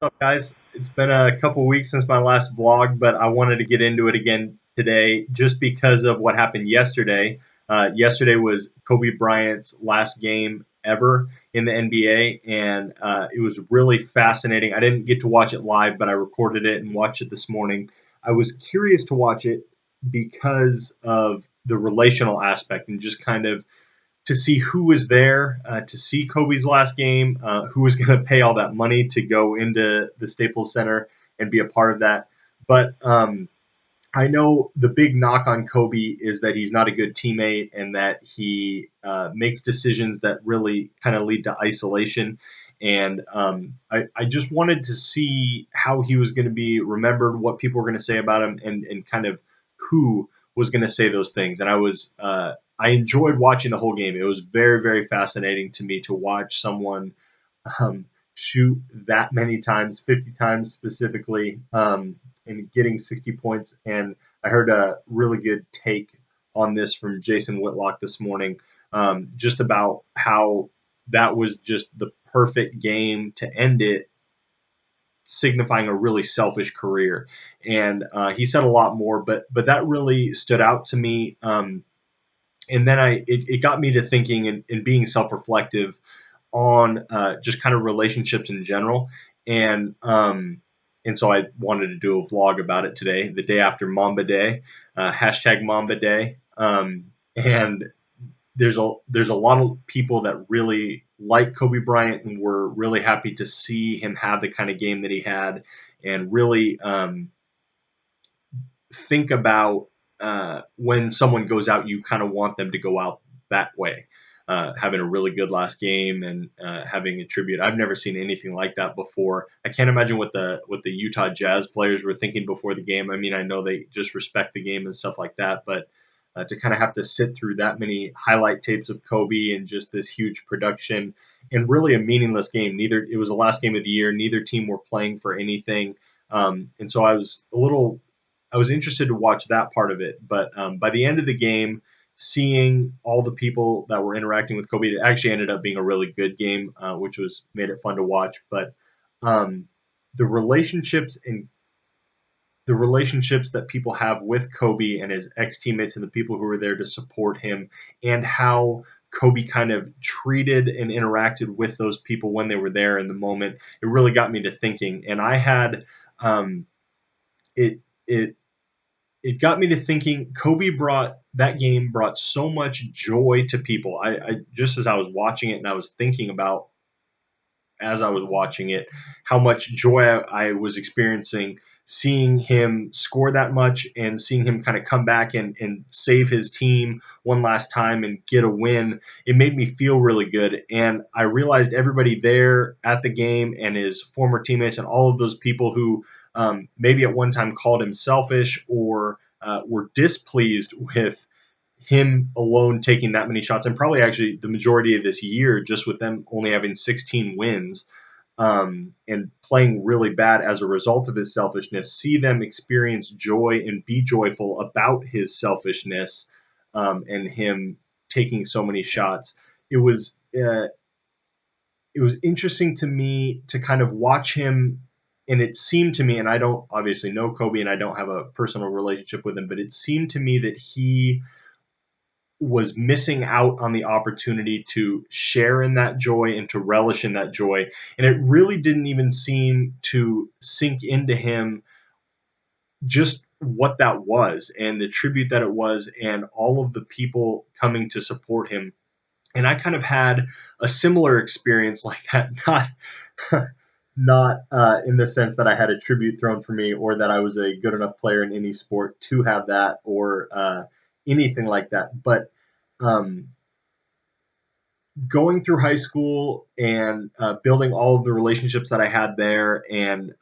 What's up, guys? It's been a couple weeks since my last vlog, but I wanted to get into it again today just because of what happened yesterday. Yesterday was Kobe Bryant's last game ever in the NBA, and it was really fascinating. I didn't get to watch it live, but I recorded it and watched it this morning. I was curious to watch it because of the relational aspect and just kind of to see who was there to see Kobe's last game, who was going to pay all that money to go into the Staples Center and be a part of that. But I know the big knock on Kobe is that he's not a good teammate and that he makes decisions that really kind of lead to isolation. And I just wanted to see how he was going to be remembered, what people were going to say about him, and kind of who was going to say those things. And I enjoyed watching the whole game. It was very, very fascinating to me to watch someone um, shoot that many times, 50 times specifically, and getting 60 points. And I heard a really good take on this from Jason Whitlock this morning, just about how that was just the perfect game to end it, signifying a really selfish career. And he said a lot more, but that really stood out to me. And then it got me to thinking and being self-reflective on just kind of relationships in general. And so I wanted to do a vlog about it today, the day after Mamba Day, hashtag Mamba Day. And there's a lot of people that really like Kobe Bryant and were really happy to see him have the kind of game that he had, and really think about when someone goes out, you kind of want them to go out that way, having a really good last game and having a tribute. I've never seen anything like that before. I can't imagine what the Utah Jazz players were thinking before the game. I mean, I know they just respect the game and stuff like that, but to kind of have to sit through that many highlight tapes of Kobe and just this huge production and really a meaningless game. Neither it was the last game of the year. Neither team were playing for anything. And so I was interested to watch that part of it. But by the end of the game, seeing all the people that were interacting with Kobe, it actually ended up being a really good game, which was made it fun to watch. But um, the relationships and the relationships that people have with Kobe and his ex teammates and the people who were there to support him, and how Kobe kind of treated and interacted with those people when they were there in the moment, it really got me to thinking. And I had it it it got me to thinking. Kobe brought that game brought so much joy to people. I just as I was watching it and I was thinking about as I was watching it how much joy I was experiencing seeing him score that much and seeing him kind of come back and save his team one last time and get a win. It made me feel really good. And I realized everybody there at the game and his former teammates and all of those people who maybe at one time called him selfish or were displeased with him alone taking that many shots, and probably actually the majority of this year, just with them only having 16 wins and playing really bad as a result of his selfishness, see them experience joy and be joyful about his selfishness and him taking so many shots. It was it was interesting to me to kind of watch him. And it seemed to me, and I don't obviously know Kobe and I don't have a personal relationship with him, but it seemed to me that he was missing out on the opportunity to share in that joy and to relish in that joy. And it really didn't even seem to sink into him just what that was and the tribute that it was and all of the people coming to support him. And I kind of had a similar experience like that, not in the sense that I had a tribute thrown for me or that I was a good enough player in any sport to have that or anything like that. But um, going through high school and building all of the relationships that I had there, and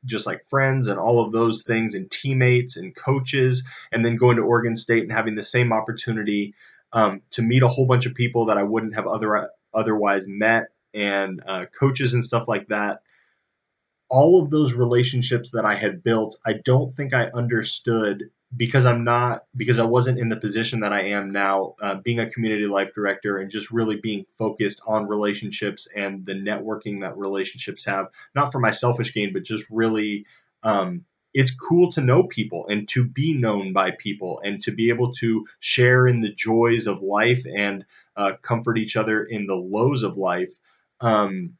just like friends and all of those things, and teammates and coaches, and then going to Oregon State and having the same opportunity to meet a whole bunch of people that I wouldn't have otherwise met, and coaches and stuff like that. All of those relationships that I had built, I don't think I understood because I wasn't in the position that I am now, being a community life director and just really being focused on relationships and the networking that relationships have, not for my selfish gain, but just really, it's cool to know people and to be known by people and to be able to share in the joys of life and comfort each other in the lows of life. Um,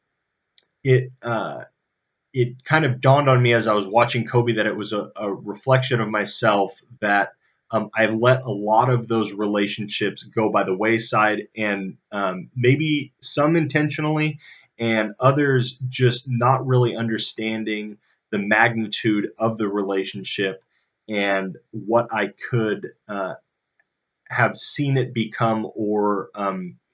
it it kind of dawned on me as I was watching Kobe that it was a reflection of myself, that I let a lot of those relationships go by the wayside, and maybe some intentionally, and others just not really understanding the magnitude of the relationship and what I could have seen it become, or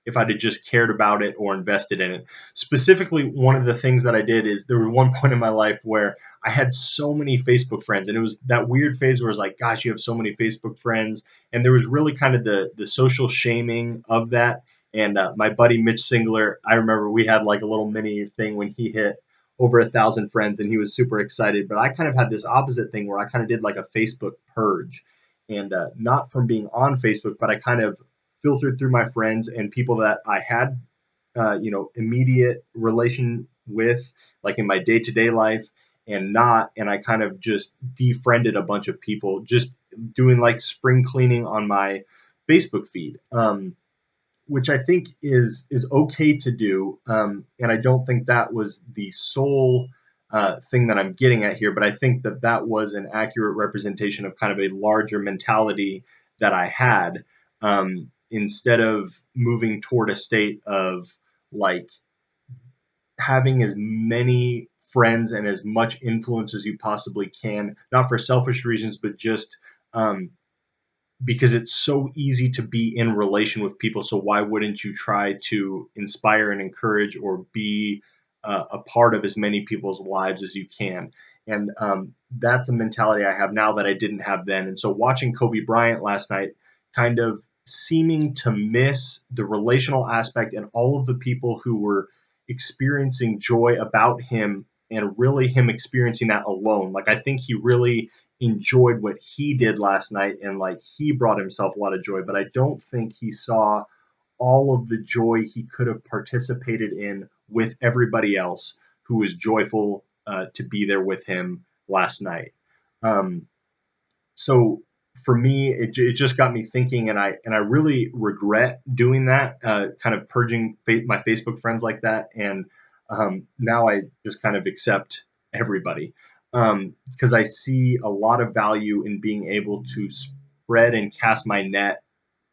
if I'd have just cared about it or invested in it. Specifically, one of the things that I did is there was one point in my life where I had so many Facebook friends, and it was that weird phase where it's like, gosh, you have so many Facebook friends, and there was really kind of the social shaming of that. And my buddy Mitch Singler, I remember we had like a little mini thing when he hit over 1,000 friends, and he was super excited. But I kind of had this opposite thing where I kind of did like a Facebook purge, and not from being on Facebook, but I kind of filtered through my friends and people that I had, immediate relation with, like in my day to day life, and not, and I kind of just defriended a bunch of people, just doing like spring cleaning on my Facebook feed. Which I think is okay to do, and I don't think that was the sole thing that I'm getting at here. But I think that that was an accurate representation of kind of a larger mentality that I had, instead of moving toward a state of like having as many friends and as much influence as you possibly can, not for selfish reasons, but just um, because it's so easy to be in relation with people. So why wouldn't you try to inspire and encourage, or be a part of as many people's lives as you can? And that's a mentality I have now that I didn't have then. And so watching Kobe Bryant last night, kind of seeming to miss the relational aspect and all of the people who were experiencing joy about him, and really him experiencing that alone. Like, I think he really enjoyed what he did last night, and like he brought himself a lot of joy, but I don't think he saw all of the joy he could have participated in with everybody else who was joyful to be there with him last night. um, so for me, it just got me thinking, and I really regret doing that, kind of purging my Facebook friends like that, and now I just kind of accept everybody, because I see a lot of value in being able to spread and cast my net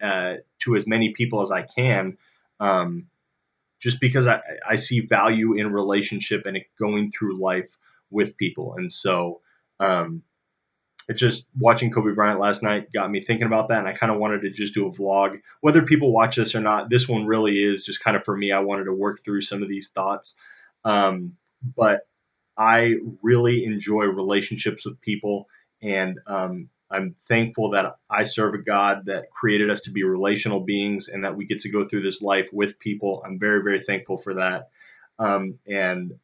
to as many people as I can, um, just because I see value in relationship and going through life with people, and so. It just watching Kobe Bryant last night got me thinking about that, and I kind of wanted to just do a vlog. Whether people watch this or not, this one really is just kind of for me. I wanted to work through some of these thoughts, but I really enjoy relationships with people, and I'm thankful that I serve a God that created us to be relational beings, and that we get to go through this life with people. I'm very, very thankful for that, and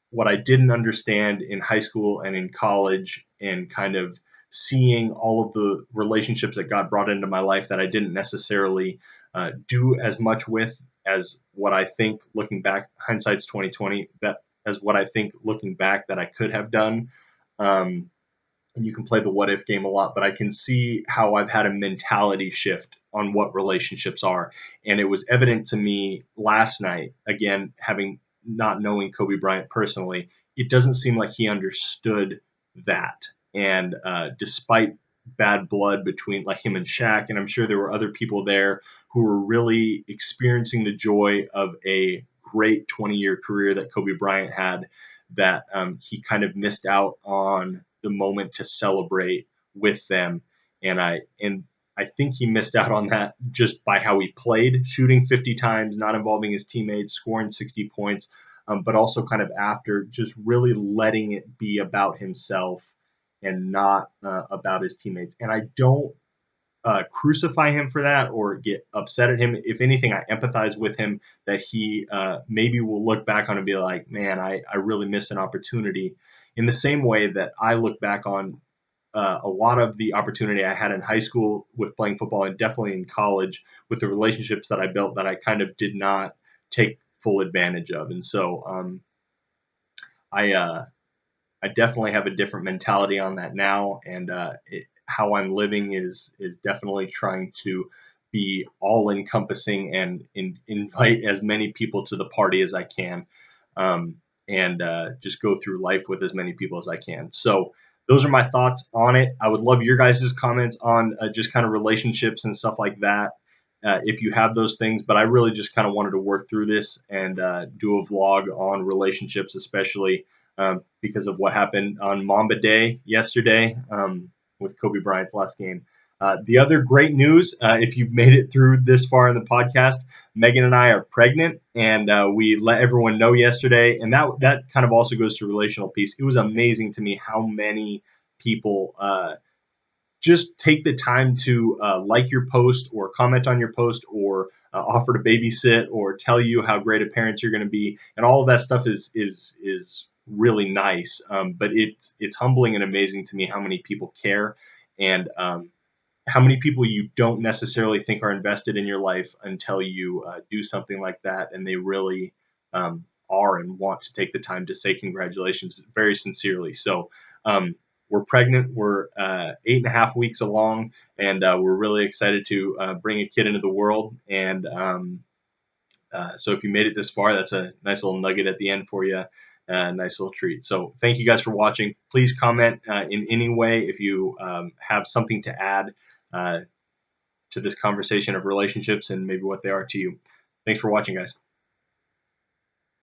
what I didn't understand in high school and in college, and kind of seeing all of the relationships that God brought into my life that I didn't necessarily do as much with, as what I think looking back, hindsight's 2020, that as what I think looking back that I could have done. Um, and you can play the what if game a lot, but I can see how I've had a mentality shift on what relationships are. And it was evident to me last night, again, having not knowing Kobe Bryant personally, it doesn't seem like he understood that. And despite bad blood between like him and Shaq, and I'm sure there were other people there who were really experiencing the joy of a great 20-year career that Kobe Bryant had, that he kind of missed out on the moment to celebrate with them. And I think he missed out on that just by how he played, shooting 50 times, not involving his teammates, scoring 60 points, but also kind of after just really letting it be about himself and not about his teammates. And I don't crucify him for that or get upset at him. If anything, I empathize with him that he maybe will look back on and be like, man, I really missed an opportunity, in the same way that I look back on a lot of the opportunity I had in high school with playing football, and definitely in college with the relationships that I built, that I kind of did not take full advantage of. And so I I definitely have a different mentality on that now, and how I'm living is definitely trying to be all encompassing and invite as many people to the party as I can, um, and just go through life with as many people as I can. So those are my thoughts on it. I would love your guys' comments on just kind of relationships and stuff like that. If you have those things, but I really just kind of wanted to work through this and do a vlog on relationships, especially because of what happened on Mamba Day yesterday with Kobe Bryant's last game. The other great news, if you've made it through this far in the podcast, Megan and I are pregnant, and we let everyone know yesterday. And that kind of also goes to relational piece. It was amazing to me how many people just take the time to like your post or comment on your post or offer to babysit or tell you how great a parent you're going to be, and all of that stuff is really nice. But it's humbling and amazing to me how many people care, and how many people you don't necessarily think are invested in your life until you do something like that, and they really are and want to take the time to say congratulations very sincerely. So um, we're pregnant. We're 8.5 weeks along, and we're really excited to bring a kid into the world. And so if you made it this far, that's a nice little nugget at the end for you. Nice little treat. So thank you guys for watching. Please comment in any way if you have something to add uh, to this conversation of relationships and maybe what they are to you. Thanks for watching, guys.